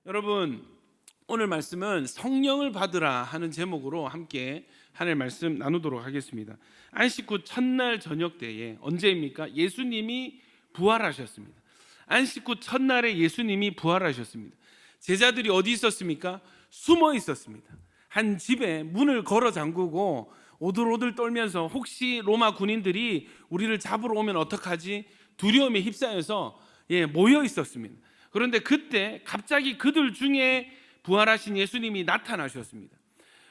여러분, 오늘 말씀은 성령을 받으라 하는 제목으로 함께 하나님의 말씀 나누도록 하겠습니다. 안식 후 첫날 저녁 때에, 언제입니까? 예수님이 부활하셨습니다. 안식 후 첫날에 예수님이 부활하셨습니다. 제자들이 어디 있었습니까? 숨어 있었습니다. 한 집에 문을 걸어 잠그고 오들오들 떨면서 혹시 로마 군인들이 우리를 잡으러 오면 어떡하지? 두려움에 휩싸여서 모여 있었습니다. 그런데 그때 갑자기 그들 중에 부활하신 예수님이 나타나셨습니다.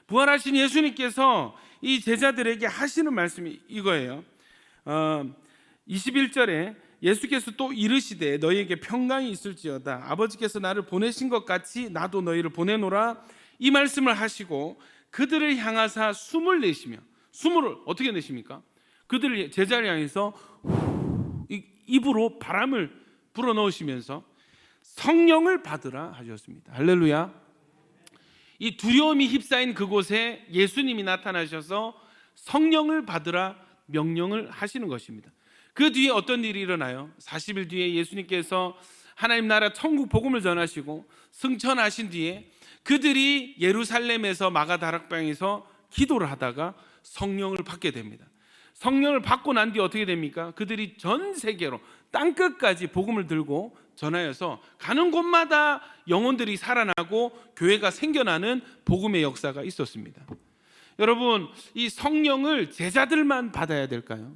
부활하신 예수님께서 이 제자들에게 하시는 말씀이 이거예요. 21절에 예수께서 또 이르시되 너희에게 평강이 있을지어다. 아버지께서 나를 보내신 것 같이 나도 너희를 보내노라. 이 말씀을 하시고 그들을 향하사 숨을 내쉬며, 숨을 어떻게 내십니까? 그들을 제자를 향해서 입으로 바람을 불어넣으시면서 성령을 받으라 하셨습니다. 할렐루야. 이 두려움이 휩싸인 그곳에 예수님이 나타나셔서 성령을 받으라 명령을 하시는 것입니다. 그 뒤에 어떤 일이 일어나요? 40일 뒤에 예수님께서 하나님 나라 천국 복음을 전하시고 승천하신 뒤에 그들이 예루살렘에서 마가다락방에서 기도를 하다가 성령을 받게 됩니다. 성령을 받고 난 뒤 어떻게 됩니까? 그들이 전 세계로 땅끝까지 복음을 들고 전하여서 가는 곳마다 영혼들이 살아나고 교회가 생겨나는 복음의 역사가 있었습니다. 여러분, 이 성령을 제자들만 받아야 될까요?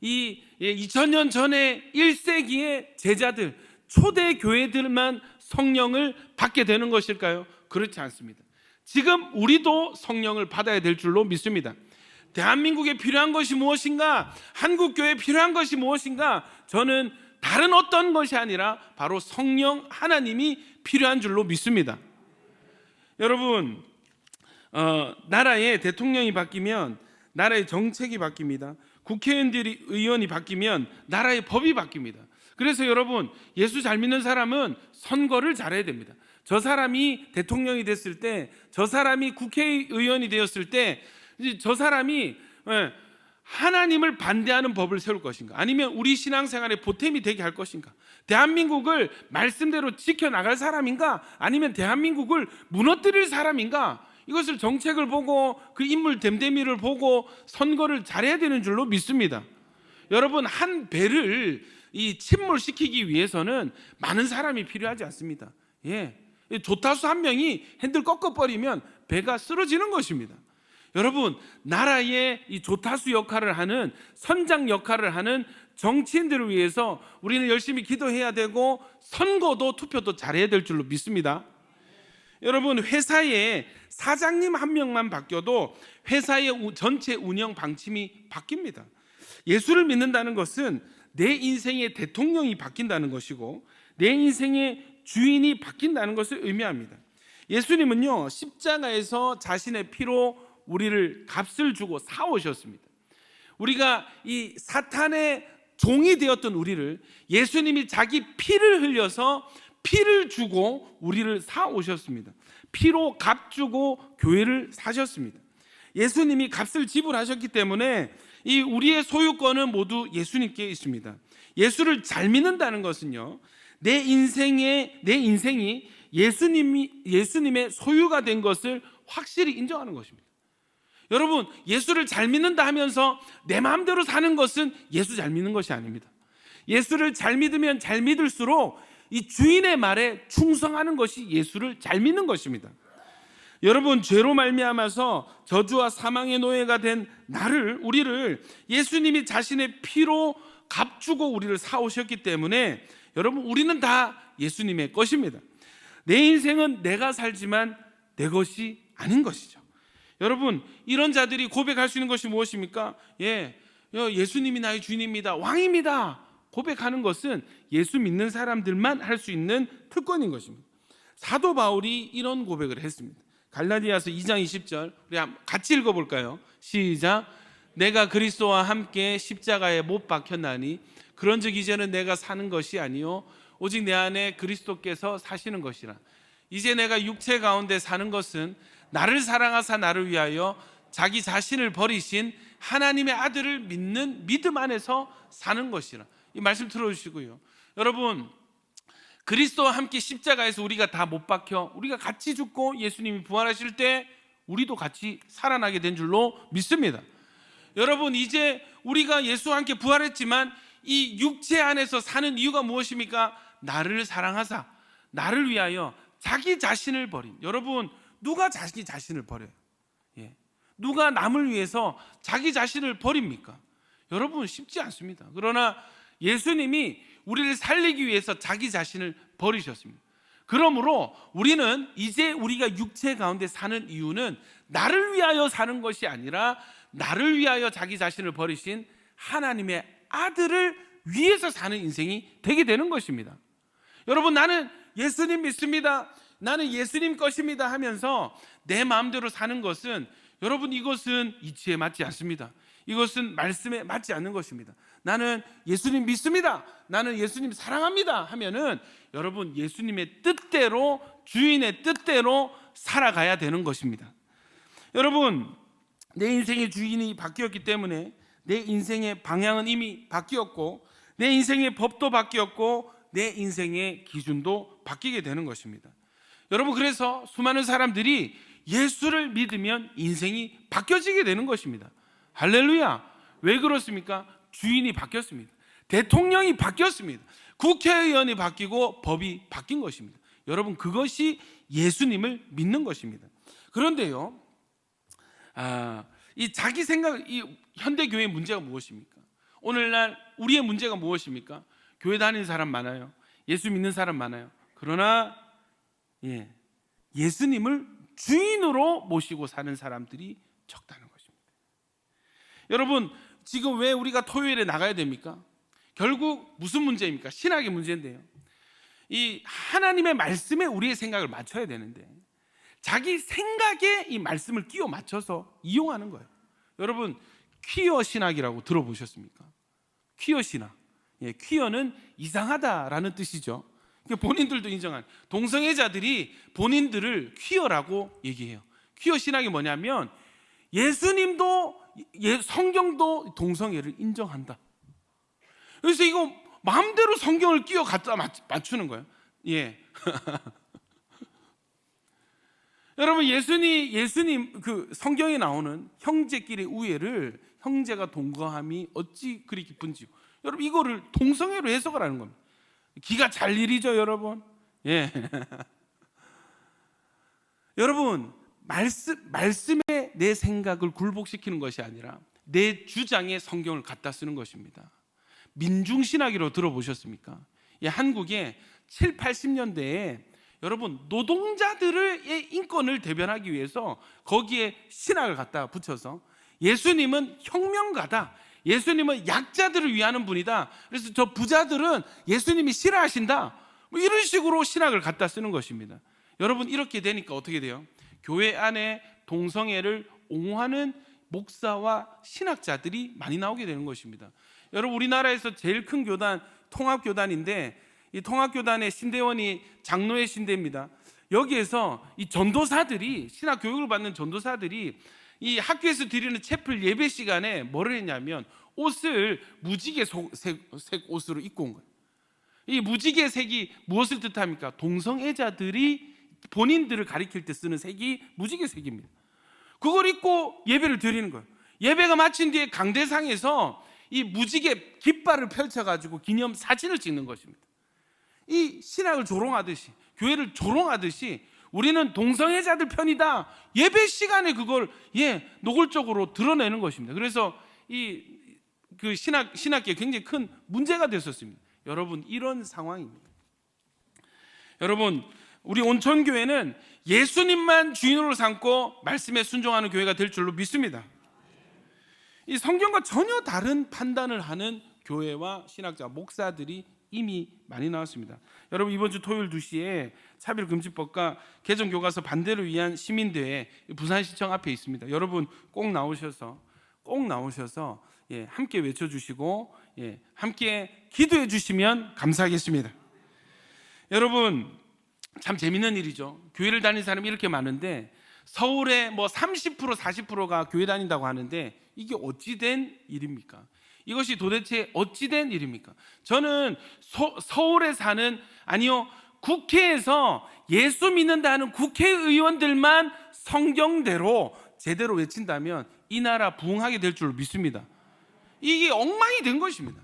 이 2000년 전에 1세기의 제자들, 초대 교회들만 성령을 받게 되는 것일까요? 그렇지 않습니다. 지금 우리도 성령을 받아야 될 줄로 믿습니다. 대한민국에 필요한 것이 무엇인가? 한국교회에 필요한 것이 무엇인가? 저는 다른 어떤 것이 아니라 바로 성령 하나님이 필요한 줄로 믿습니다. 여러분, 나라의 대통령이 바뀌면 나라의 정책이 바뀝니다. 의원이 바뀌면 나라의 법이 바뀝니다. 그래서 여러분, 예수 잘 믿는 사람은 선거를 잘해야 됩니다. 저 사람이 대통령이 됐을 때, 저 사람이 국회의원이 되었을 때, 저 사람이 하나님을 반대하는 법을 세울 것인가? 아니면 우리 신앙생활에 보탬이 되게 할 것인가? 대한민국을 말씀대로 지켜나갈 사람인가? 아니면 대한민국을 무너뜨릴 사람인가? 이것을 정책을 보고 그 인물 됨됨이를 보고 선거를 잘해야 되는 줄로 믿습니다. 여러분, 한 배를 침몰시키기 위해서는 많은 사람이 필요하지 않습니다. 조타수 한 명이 핸들 꺾어버리면 배가 쓰러지는 것입니다. 여러분, 나라의 이 조타수 역할을 하는, 선장 역할을 하는 정치인들을 위해서 우리는 열심히 기도해야 되고 선거도 투표도 잘해야 될 줄로 믿습니다. 여러분, 회사에 사장님 한 명만 바뀌어도 회사의 전체 운영 방침이 바뀝니다. 예수를 믿는다는 것은 내 인생의 대통령이 바뀐다는 것이고 내 인생의 주인이 바뀐다는 것을 의미합니다. 예수님은요, 십자가에서 자신의 피로 우리를 값을 주고 사오셨습니다. 우리가 이 사탄의 종이 되었던 우리를 예수님이 자기 피를 흘려서 피를 주고 우리를 사오셨습니다. 피로 값 주고 교회를 사셨습니다. 예수님이 값을 지불하셨기 때문에 이 우리의 소유권은 모두 예수님께 있습니다. 예수를 잘 믿는다는 것은요, 내 인생이 예수님의 소유가 된 것을 확실히 인정하는 것입니다. 여러분, 예수를 잘 믿는다 하면서 내 마음대로 사는 것은 예수 잘 믿는 것이 아닙니다. 예수를 잘 믿으면 잘 믿을수록 이 주인의 말에 충성하는 것이 예수를 잘 믿는 것입니다. 여러분, 죄로 말미암아서 저주와 사망의 노예가 된 우리를 예수님이 자신의 피로 값주고 우리를 사오셨기 때문에 여러분, 우리는 다 예수님의 것입니다. 내 인생은 내가 살지만 내 것이 아닌 것이죠. 여러분, 이런 자들이 고백할 수 있는 것이 무엇입니까? 예수님이 나의 주인입니다, 왕입니다. 고백하는 것은 예수 믿는 사람들만 할 수 있는 특권인 것입니다. 사도 바울이 이런 고백을 했습니다. 갈라디아서 2장 20절, 우리 같이 읽어볼까요? 시작. 내가 그리스도와 함께 십자가에 못 박혔나니 그런즉 이제는 내가 사는 것이 아니요 오직 내 안에 그리스도께서 사시는 것이라. 이제 내가 육체 가운데 사는 것은 나를 사랑하사 나를 위하여 자기 자신을 버리신 하나님의 아들을 믿는 믿음 안에서 사는 것이라. 이 말씀 들어주시고요. 여러분, 그리스도와 함께 십자가에서 우리가 다 못 박혀 우리가 같이 죽고 예수님이 부활하실 때 우리도 같이 살아나게 된 줄로 믿습니다. 여러분, 이제 우리가 예수와 함께 부활했지만 이 육체 안에서 사는 이유가 무엇입니까? 나를 사랑하사 나를 위하여 자기 자신을 버린. 여러분, 누가 자기 자신을 버려요? 누가 남을 위해서 자기 자신을 버립니까? 여러분, 쉽지 않습니다. 그러나 예수님이 우리를 살리기 위해서 자기 자신을 버리셨습니다. 그러므로 우리는 이제 우리가 육체 가운데 사는 이유는 나를 위하여 사는 것이 아니라 나를 위하여 자기 자신을 버리신 하나님의 아들을 위해서 사는 인생이 되게 되는 것입니다. 여러분, 나는 예수님 믿습니다, 나는 예수님 것입니다 하면서 내 마음대로 사는 것은, 여러분, 이것은 이치에 맞지 않습니다. 이것은 말씀에 맞지 않는 것입니다. 나는 예수님 믿습니다, 나는 예수님 사랑합니다 하면은 여러분, 예수님의 뜻대로, 주인의 뜻대로 살아가야 되는 것입니다. 여러분, 내 인생의 주인이 바뀌었기 때문에 내 인생의 방향은 이미 바뀌었고, 내 인생의 법도 바뀌었고, 내 인생의 기준도 바뀌게 되는 것입니다. 여러분, 그래서 수많은 사람들이 예수를 믿으면 인생이 바뀌어지게 되는 것입니다. 할렐루야. 왜 그렇습니까? 주인이 바뀌었습니다. 대통령이 바뀌었습니다. 국회의원이 바뀌고 법이 바뀐 것입니다. 여러분, 그것이 예수님을 믿는 것입니다. 그런데요, 이 자기 생각, 이 현대 교회의 문제가 무엇입니까? 오늘날 우리의 문제가 무엇입니까? 교회 다니는 사람 많아요. 예수 믿는 사람 많아요. 그러나 예수님을 주인으로 모시고 사는 사람들이 적다는 것입니다. 여러분, 지금 왜 우리가 토요일에 나가야 됩니까? 결국 무슨 문제입니까? 신학의 문제인데요, 이 하나님의 말씀에 우리의 생각을 맞춰야 되는데 자기 생각에 이 말씀을 끼워 맞춰서 이용하는 거예요. 여러분, 퀴어 신학이라고 들어보셨습니까? 퀴어 신학. 퀴어는 이상하다라는 뜻이죠. 본인들도 인정한, 동성애자들이 본인들을 퀴어라고 얘기해요. 퀴어 신학이 뭐냐면 예수님도 성경도 동성애를 인정한다. 그래서 이거 마음대로 성경을 끼워 갖다 맞추는 거예요. 여러분, 예수님 그 성경에 나오는 형제끼리의 우애를 형제가 동거함이 어찌 그리 기쁜지요. 여러분, 이거를 동성애로 해석을 하는 겁니다. 기가 잘 일이죠, 여러분. 여러분, 말씀에 내 생각을 굴복시키는 것이 아니라 내 주장에 성경을 갖다 쓰는 것입니다. 민중신학이라고 들어보셨습니까? 한국에 7, 80년대에 여러분, 노동자들의 인권을 대변하기 위해서 거기에 신학을 갖다 붙여서 예수님은 혁명가다, 예수님은 약자들을 위하는 분이다, 그래서 저 부자들은 예수님이 싫어하신다, 이런 식으로 신학을 갖다 쓰는 것입니다. 여러분, 이렇게 되니까 어떻게 돼요? 교회 안에 동성애를 옹호하는 목사와 신학자들이 많이 나오게 되는 것입니다. 여러분, 우리나라에서 제일 큰 교단 통합교단인데, 이 통합교단의 신대원이 장로의 신대입니다. 여기에서 이 전도사들이, 신학 교육을 받는 전도사들이 이 학교에서 드리는 채플 예배 시간에 뭐를 했냐면 옷을 무지개 색 옷으로 입고 온 거예요. 이 무지개 색이 무엇을 뜻합니까? 동성애자들이 본인들을 가리킬 때 쓰는 색이 무지개 색입니다. 그걸 입고 예배를 드리는 거예요. 예배가 마친 뒤에 강대상에서 이 무지개 깃발을 펼쳐가지고 기념 사진을 찍는 것입니다. 이 신학을 조롱하듯이, 교회를 조롱하듯이 우리는 동성애자들 편이다, 예배 시간에 그걸 노골적으로 드러내는 것입니다. 그래서 그 신학계에 굉장히 큰 문제가 됐었습니다. 여러분, 이런 상황입니다. 여러분, 우리 온천교회는 예수님만 주인으로 삼고 말씀에 순종하는 교회가 될 줄로 믿습니다. 이 성경과 전혀 다른 판단을 하는 교회와 신학자, 목사들이 이미 많이 나왔습니다. 여러분, 이번 주 토요일 2시에 차별금지법과 개정교과서 반대를 위한 시민대회 부산시청 앞에 있습니다. 여러분, 꼭 나오셔서 함께 외쳐주시고 함께 기도해 주시면 감사하겠습니다. 여러분, 참 재밌는 일이죠. 교회를 다니는 사람이 이렇게 많은데 서울에 30% 40%가 교회 다닌다고 하는데 이게 어찌된 일입니까? 이것이 도대체 어찌된 일입니까? 저는 서울에 사는, 아니요, 국회에서 예수 믿는다 하는 국회의원들만 성경대로 제대로 외친다면 이 나라 부흥하게 될 줄로 믿습니다. 이게 엉망이 된 것입니다.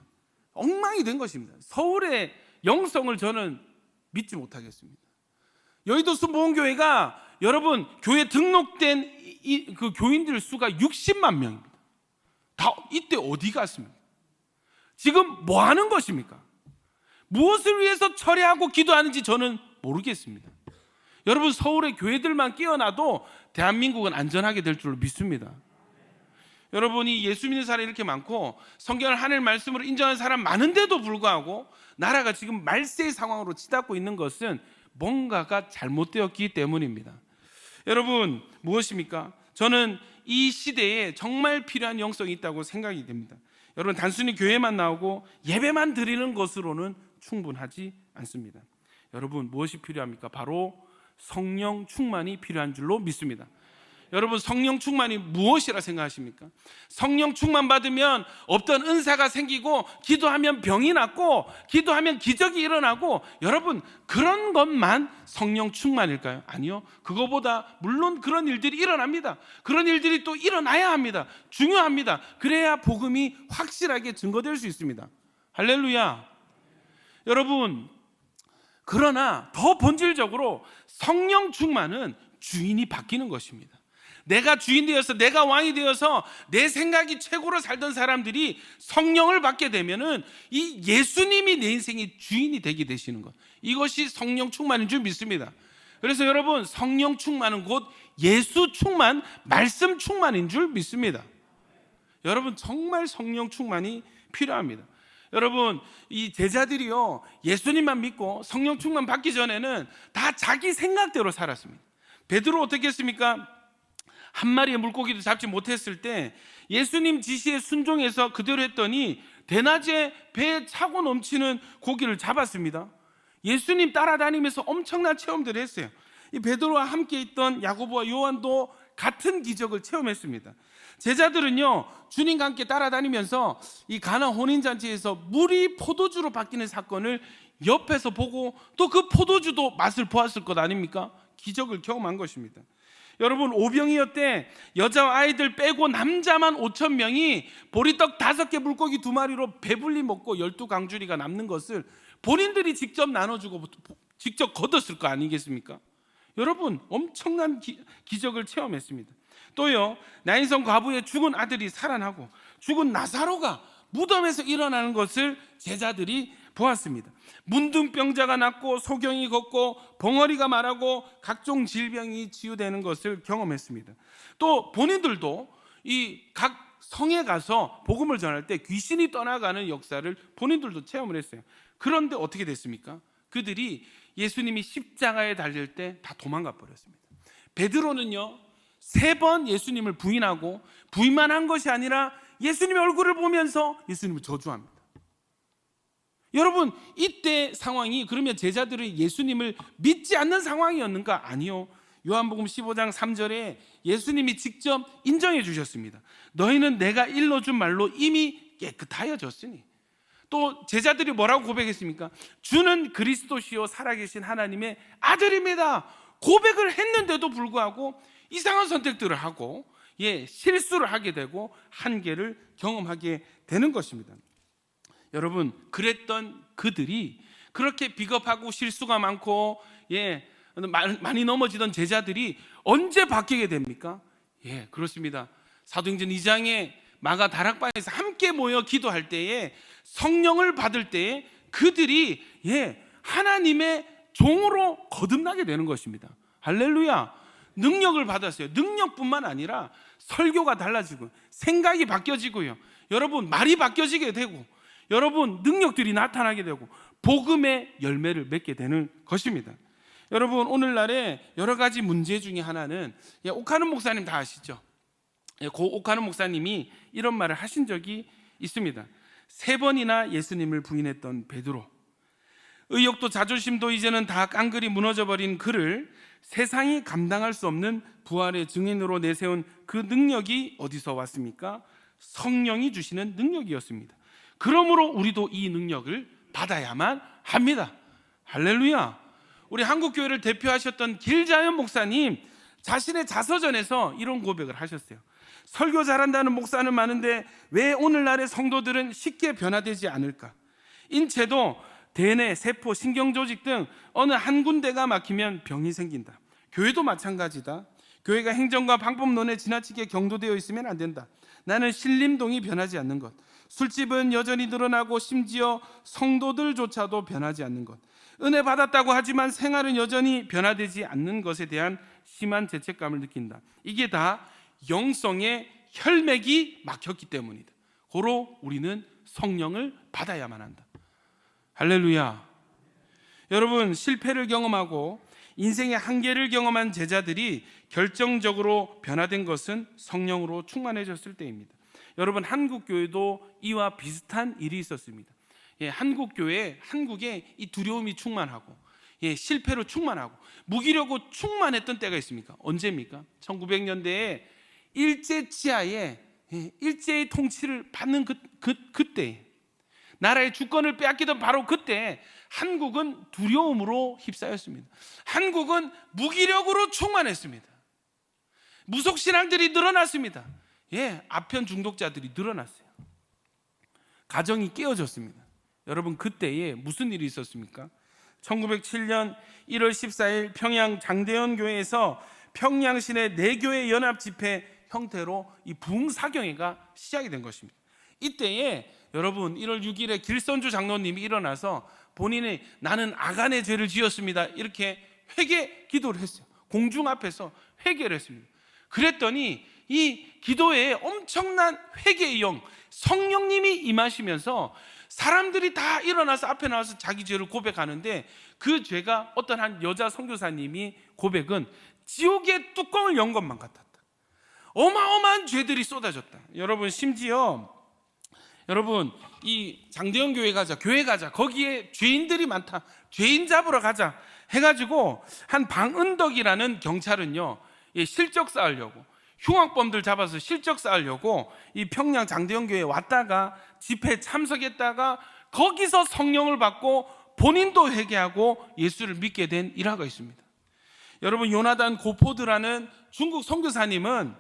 엉망이 된 것입니다. 서울의 영성을 저는 믿지 못하겠습니다. 여의도 순복음교회가 여러분 교회 등록된 그 교인들 수가 60만 명입니다. 다 이때 어디 갔습니까? 지금 뭐 하는 것입니까? 무엇을 위해서 철회하고 기도하는지 저는 모르겠습니다. 여러분 서울의 교회들만 깨어나도 대한민국은 안전하게 될 줄로 믿습니다. 여러분이 예수 믿는 사람이 이렇게 많고 성경을 하늘 말씀으로 인정하는 사람 많은데도 불구하고 나라가 지금 말세의 상황으로 치닫고 있는 것은 뭔가가 잘못되었기 때문입니다. 여러분 무엇입니까? 저는 이 시대에 정말 필요한 영성이 있다고 생각이 됩니다. 여러분 단순히 교회만 나오고 예배만 드리는 것으로는 충분하지 않습니다. 여러분 무엇이 필요합니까? 바로 성령 충만이 필요한 줄로 믿습니다. 여러분 성령 충만이 무엇이라 생각하십니까? 성령 충만 받으면 없던 은사가 생기고 기도하면 병이 낫고 기도하면 기적이 일어나고 여러분 그런 것만 성령 충만일까요? 아니요. 그거보다 물론 그런 일들이 일어납니다. 그런 일들이 또 일어나야 합니다. 중요합니다. 그래야 복음이 확실하게 증거될 수 있습니다. 할렐루야. 여러분 그러나 더 본질적으로 성령 충만은 주인이 바뀌는 것입니다. 내가 주인 되어서 내가 왕이 되어서 내 생각이 최고로 살던 사람들이 성령을 받게 되면은 이 예수님이 내 인생의 주인이 되게 되시는 것, 이것이 성령 충만인 줄 믿습니다. 그래서 여러분 성령 충만은 곧 예수 충만, 말씀 충만인 줄 믿습니다. 여러분 정말 성령 충만이 필요합니다. 여러분 이 제자들이요 예수님만 믿고 성령 충만 받기 전에는 다 자기 생각대로 살았습니다. 베드로 어떻게 했습니까? 한 마리의 물고기도 잡지 못했을 때 예수님 지시에 순종해서 그대로 했더니 대낮에 배에 차고 넘치는 고기를 잡았습니다. 예수님 따라다니면서 엄청난 체험들을 했어요. 이 베드로와 함께 있던 야고보와 요한도 같은 기적을 체험했습니다. 제자들은요 주님과 함께 따라다니면서 이 가나 혼인잔치에서 물이 포도주로 바뀌는 사건을 옆에서 보고 또 그 포도주도 맛을 보았을 것 아닙니까? 기적을 경험한 것입니다. 여러분 오병이어 때 여자와 아이들 빼고 남자만 5,000명이 보리떡 5개 물고기 2마리로 배불리 먹고 12강주리가 남는 것을 본인들이 직접 나눠주고 직접 거뒀을 거 아니겠습니까? 여러분 엄청난 기적을 체험했습니다. 또요 나인성 과부의 죽은 아들이 살아나고 죽은 나사로가 무덤에서 일어나는 것을 제자들이 보았습니다. 문둥병자가 낫고 소경이 걷고 벙어리가 말하고 각종 질병이 치유되는 것을 경험했습니다. 또 본인들도 이 각 성에 가서 복음을 전할 때 귀신이 떠나가는 역사를 본인들도 체험을 했어요. 그런데 어떻게 됐습니까? 그들이 예수님이 십자가에 달릴 때 다 도망가 버렸습니다. 베드로는요 3번 예수님을 부인하고 부인만 한 것이 아니라 예수님의 얼굴을 보면서 예수님을 저주합니다. 여러분 이때 상황이 그러면 제자들이 예수님을 믿지 않는 상황이었는가? 아니요. 요한복음 15장 3절에 예수님이 직접 인정해 주셨습니다. 너희는 내가 일러준 말로 이미 깨끗하여졌으니. 또 제자들이 뭐라고 고백했습니까? 주는 그리스도시요 살아계신 하나님의 아들입니다. 고백을 했는데도 불구하고 이상한 선택들을 하고 실수를 하게 되고 한계를 경험하게 되는 것입니다. 여러분 그랬던 그들이 그렇게 비겁하고 실수가 많고 많이 넘어지던 제자들이 언제 바뀌게 됩니까? 그렇습니다. 사도행전 2장에 마가 다락방에서 함께 모여 기도할 때에 성령을 받을 때에 그들이 하나님의 종으로 거듭나게 되는 것입니다. 할렐루야. 능력을 받았어요. 능력뿐만 아니라 설교가 달라지고 생각이 바뀌어지고요. 여러분 말이 바뀌어지게 되고 여러분 능력들이 나타나게 되고 복음의 열매를 맺게 되는 것입니다. 여러분 오늘날에 여러 가지 문제 중에 하나는 옥하는 목사님 다 아시죠? 고 옥하는 목사님이 이런 말을 하신 적이 있습니다. 3번이나 예수님을 부인했던 베드로, 의욕도 자존심도 이제는 다 깡그리 무너져버린 그를 세상이 감당할 수 없는 부활의 증인으로 내세운 그 능력이 어디서 왔습니까? 성령이 주시는 능력이었습니다. 그러므로 우리도 이 능력을 받아야만 합니다. 할렐루야. 우리 한국교회를 대표하셨던 길자연 목사님 자신의 자서전에서 이런 고백을 하셨어요. 설교 잘한다는 목사는 많은데 왜 오늘날의 성도들은 쉽게 변화되지 않을까? 인체도 대뇌, 세포, 신경조직 등 어느 한 군데가 막히면 병이 생긴다. 교회도 마찬가지다. 교회가 행정과 방법론에 지나치게 경도되어 있으면 안 된다. 나는 신림동이 변하지 않는 것, 술집은 여전히 늘어나고 심지어 성도들조차도 변하지 않는 것, 은혜 받았다고 하지만 생활은 여전히 변화되지 않는 것에 대한 심한 죄책감을 느낀다. 이게 다 영성의 혈맥이 막혔기 때문이다. 고로 우리는 성령을 받아야만 한다. 할렐루야. 여러분, 실패를 경험하고 인생의 한계를 경험한 제자들이 결정적으로 변화된 것은 성령으로 충만해졌을 때입니다. 여러분, 한국교회도 이와 비슷한 일이 있었습니다. 한국교회, 한국에 이 두려움이 충만하고 실패로 충만하고 무기력으로 충만했던 때가 있습니까? 언제입니까? 1900년대에 일제 치하에 일제의 통치를 받는 그때, 나라의 주권을 빼앗기던 바로 그때 한국은 두려움으로 휩싸였습니다. 한국은 무기력으로 충만했습니다. 무속신앙들이 늘어났습니다. 아편 중독자들이 늘어났어요. 가정이 깨어졌습니다. 여러분, 그때에 무슨 일이 있었습니까? 1907년 1월 14일 평양 장대현 교회에서 평양시내 내교회 연합 집회 형태로 이 부흥사경회가 시작이 된 것입니다. 이때에 여러분, 1월 6일에 길선주 장로님이 일어나서 본인이 나는 아간의 죄를 지었습니다, 이렇게 회개 기도를 했어요. 공중 앞에서 회개를 했습니다. 그랬더니 이 기도에 엄청난 회개의 영, 성령님이 임하시면서 사람들이 다 일어나서 앞에 나와서 자기 죄를 고백하는데, 그 죄가 어떤 한 여자 선교사님이 고백은 지옥의 뚜껑을 연 것만 같았다. 어마어마한 죄들이 쏟아졌다. 여러분, 심지어 여러분, 이 장대현 교회 가자, 교회 가자, 거기에 죄인들이 많다, 죄인 잡으러 가자 해가지고 한 방은덕이라는 경찰은요, 실적 쌓으려고, 흉악범들 잡아서 실적 쌓으려고 이 평양 장대현 교회에 왔다가 집회에 참석했다가 거기서 성령을 받고 본인도 회개하고 예수를 믿게 된 일화가 있습니다. 여러분, 요나단 고포드라는 중국 선교사님은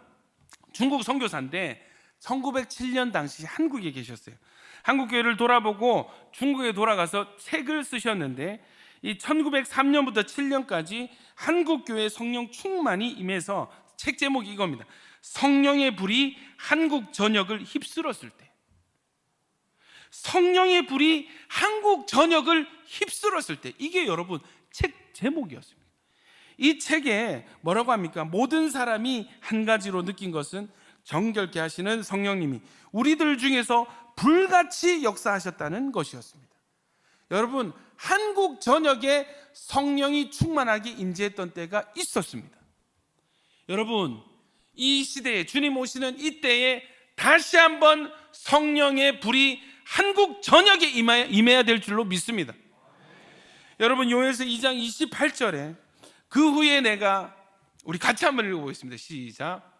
중국 선교사인데 1907년 당시 한국에 계셨어요. 한국 교회를 돌아보고 중국에 돌아가서 책을 쓰셨는데, 이 1903년부터 7년까지 한국 교회 성령 충만이 임해서 책 제목이 이겁니다. 성령의 불이 한국 전역을 휩쓸었을 때. 성령의 불이 한국 전역을 휩쓸었을 때, 이게 여러분 책 제목이었습니다. 이 책에 뭐라고 합니까? 모든 사람이 한 가지로 느낀 것은 정결케 하시는 성령님이 우리들 중에서 불같이 역사하셨다는 것이었습니다. 여러분, 한국 전역에 성령이 충만하게 임재했던 때가 있었습니다. 여러분, 이 시대에 주님 오시는 이때에 다시 한번 성령의 불이 한국 전역에 임해야 될 줄로 믿습니다. 여러분, 요엘서 2장 28절에 그 후에 내가, 우리 같이 한번 읽어보겠습니다. 시작.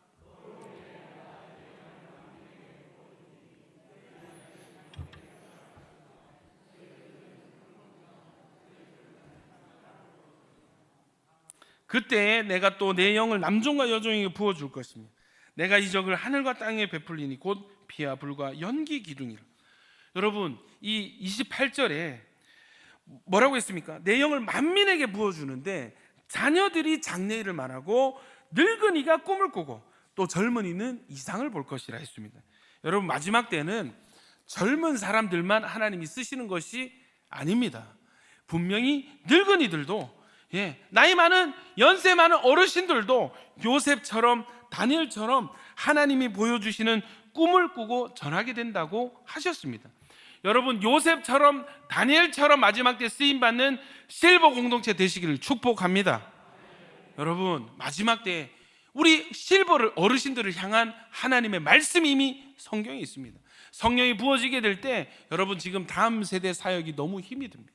그때 내가 또 내 영을 남종과 여종에게 부어줄 것입니다. 내가 이적을 하늘과 땅에 베풀리니 곧 비와 불과 연기 기둥이라. 여러분, 이 28절에 뭐라고 했습니까? 내 영을 만민에게 부어주는데 자녀들이 장래일을 말하고 늙은이가 꿈을 꾸고 또 젊은이는 이상을 볼 것이라 했습니다. 여러분, 마지막 때는 젊은 사람들만 하나님이 쓰시는 것이 아닙니다. 분명히 늙은이들도, 나이 많은, 연세 많은 어르신들도 요셉처럼 다니엘처럼 하나님이 보여주시는 꿈을 꾸고 전하게 된다고 하셨습니다. 여러분, 요셉처럼 다니엘처럼 마지막 때 쓰임받는 실버 공동체 되시기를 축복합니다. 여러분, 마지막 때 우리 실버를, 어르신들을 향한 하나님의 말씀이 이미 성경에 있습니다. 성령이 부어지게 될 때 여러분, 지금 다음 세대 사역이 너무 힘이 듭니다.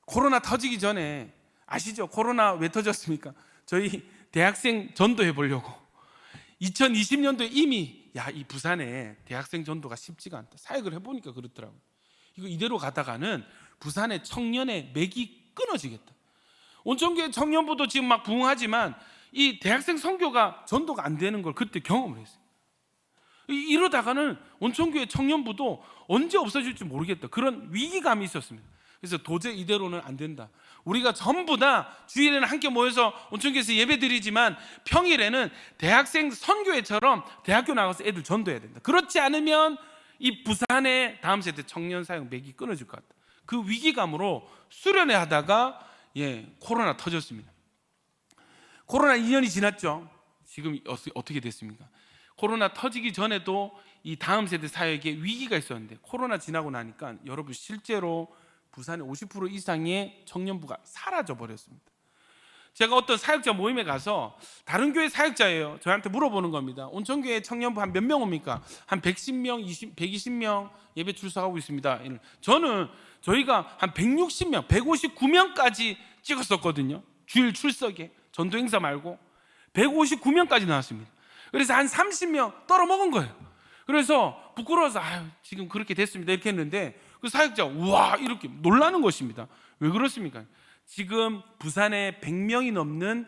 코로나 터지기 전에 아시죠? 코로나 왜 터졌습니까? 저희 대학생 전도해 보려고 2020년도에 이미 이 부산에 대학생 전도가 쉽지가 않다, 사역을 해보니까 그렇더라고요. 이거 이대로 가다가는 부산의 청년의 맥이 끊어지겠다. 온천교회 청년부도 지금 막 부흥하지만 이 대학생 선교가 전도가 안 되는 걸 그때 경험을 했어요. 이러다가는 온천교회 청년부도 언제 없어질지 모르겠다, 그런 위기감이 있었습니다. 그래서 도저히 이대로는 안 된다. 우리가 전부 다 주일에는 함께 모여서 온천교회에서 예배 드리지만 평일에는 대학생 선교회처럼 대학교 나가서 애들 전도해야 된다. 그렇지 않으면 이 부산의 다음 세대 청년 사역 맥이 끊어질 것 같다. 그 위기감으로 수련회 하다가 코로나 터졌습니다. 코로나 2년이 지났죠. 지금 어떻게 됐습니까? 코로나 터지기 전에도 이 다음 세대 사역에 위기가 있었는데 코로나 지나고 나니까 여러분 실제로 부산의 50% 이상의 청년부가 사라져 버렸습니다. 제가 어떤 사역자 모임에 가서 다른 교회 사역자예요. 저한테 물어보는 겁니다. 온천교회 청년부 한 몇 명 옵니까? 한 110명, 120명 예배 출석하고 있습니다. 저는 저희가 한 160명, 159명까지 찍었었거든요. 주일 출석에 전도 행사 말고 159명까지 나왔습니다. 그래서 한 30명 떨어먹은 거예요. 그래서 부끄러워서 지금 그렇게 됐습니다 이렇게 했는데 그 사역자 우와 이렇게 놀라는 것입니다. 왜 그렇습니까? 지금 부산에 100명이 넘는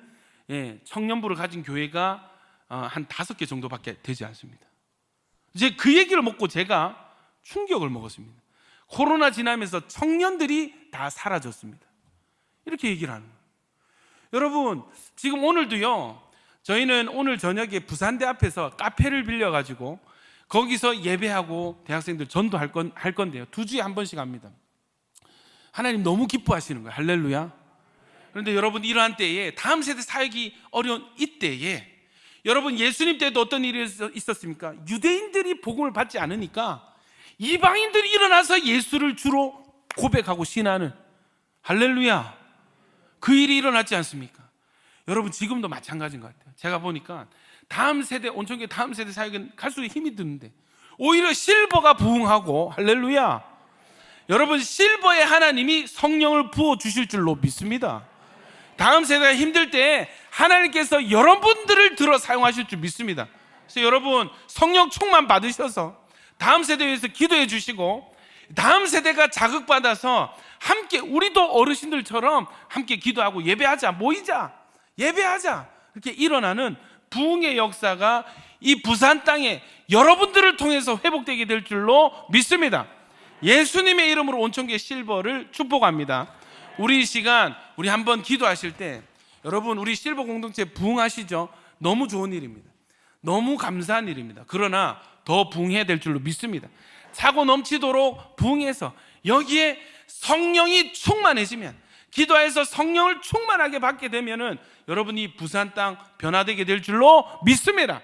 청년부를 가진 교회가 한 5개 정도밖에 되지 않습니다. 이제 그 얘기를 먹고 제가 충격을 먹었습니다. 코로나 지나면서 청년들이 다 사라졌습니다. 이렇게 얘기를 하는 거예요. 여러분 지금 오늘도요, 저희는 오늘 저녁에 부산대 앞에서 카페를 빌려가지고 거기서 예배하고 대학생들 전도할 건데요, 2주에 한 번씩 합니다. 하나님 너무 기뻐하시는 거예요. 할렐루야. 그런데 여러분 이러한 때에 다음 세대 사역이 어려운 이때에 여러분 예수님 때도 어떤 일이 있었습니까? 유대인들이 복음을 받지 않으니까 이방인들이 일어나서 예수를 주로 고백하고 신하는, 할렐루야, 그 일이 일어났지 않습니까? 여러분 지금도 마찬가지인 것 같아요. 제가 보니까 다음 세대, 온천교회 다음 세대 사역은 갈수록 힘이 드는데 오히려 실버가 부흥하고, 할렐루야, 여러분 실버에 하나님이 성령을 부어주실 줄로 믿습니다. 다음 세대가 힘들 때 하나님께서 여러분들을 들어 사용하실 줄 믿습니다. 그래서 여러분 성령 충만 받으셔서 다음 세대에 위해서 기도해 주시고, 다음 세대가 자극받아서 함께 우리도 어르신들처럼 함께 기도하고 예배하자, 모이자, 예배하자, 이렇게 일어나는 부흥의 역사가 이 부산 땅에 여러분들을 통해서 회복되게 될 줄로 믿습니다. 예수님의 이름으로 온천교회 실버를 축복합니다. 우리 이 시간 우리 한번 기도하실 때 여러분 우리 실버 공동체 부흥하시죠? 너무 좋은 일입니다. 너무 감사한 일입니다. 그러나 더 부흥해야 될 줄로 믿습니다. 차고 넘치도록 부흥해서 여기에 성령이 충만해지면, 기도해서 성령을 충만하게 받게 되면은 여러분이 부산 땅 변화되게 될 줄로 믿습니다.